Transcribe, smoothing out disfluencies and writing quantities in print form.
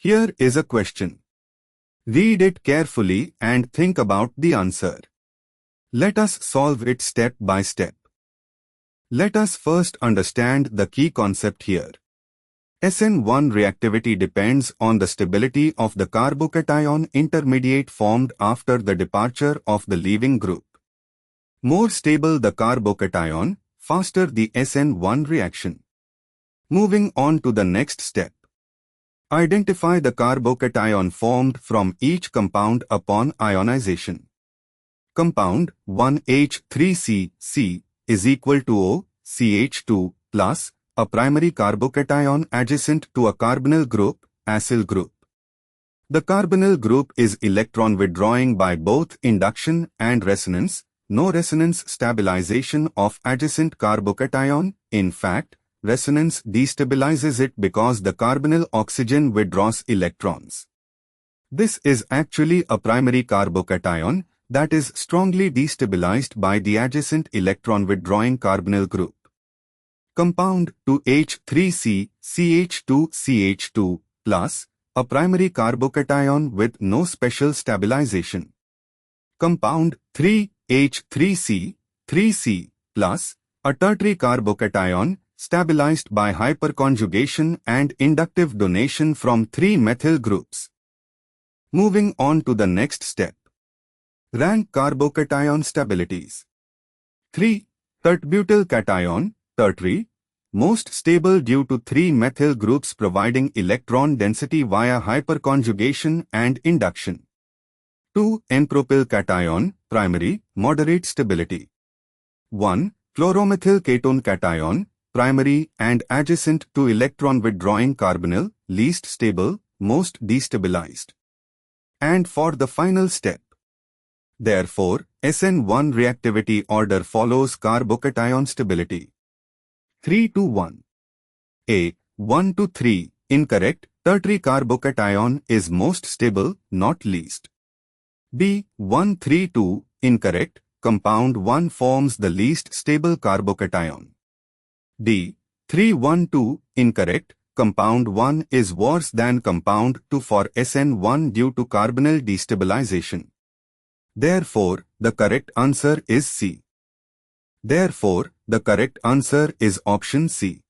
Here is a question. Read it carefully and think about the answer. Let us solve it step by step. Let us first understand the key concept here. SN1 reactivity depends on the stability of the carbocation intermediate formed after the departure of the leaving group. More stable the carbocation, faster the SN1 reaction. Moving on to the next step. Identify the carbocation formed from each compound upon ionization. Compound 1H3C is equal to O CH2 plus a primary carbocation adjacent to a carbonyl group, acyl group. The carbonyl group is electron withdrawing by both induction and resonance, no resonance stabilization of adjacent carbocation. In fact, resonance destabilizes it because the carbonyl oxygen withdraws electrons. This is actually a primary carbocation that is strongly destabilized by the adjacent electron withdrawing carbonyl group. Compound 2H3C CH2 plus a primary carbocation with no special stabilization. Compound 3H3C plus a tertiary carbocation stabilized by hyperconjugation and inductive donation from 3 methyl groups. Moving on to the next step. Rank carbocation stabilities. 3. Tert-butyl cation, tertiary, most stable due to 3 methyl groups providing electron density via hyperconjugation and induction. 2. N-propyl cation, primary, moderate stability. 1. Chloromethyl ketone cation, primary and adjacent to electron withdrawing carbonyl, least stable, most destabilized. And for the final step. Therefore, SN1 reactivity order follows carbocation stability. 3 to 1. A. 1 to 3, incorrect, tertiary carbocation is most stable, not least. B. 1 3 2, incorrect, compound 1 forms the least stable carbocation. D. 3 1 2, incorrect, compound 1 is worse than compound 2 for SN1 due to carbonyl destabilization. Therefore, the correct answer is C. Therefore, the correct answer is option C.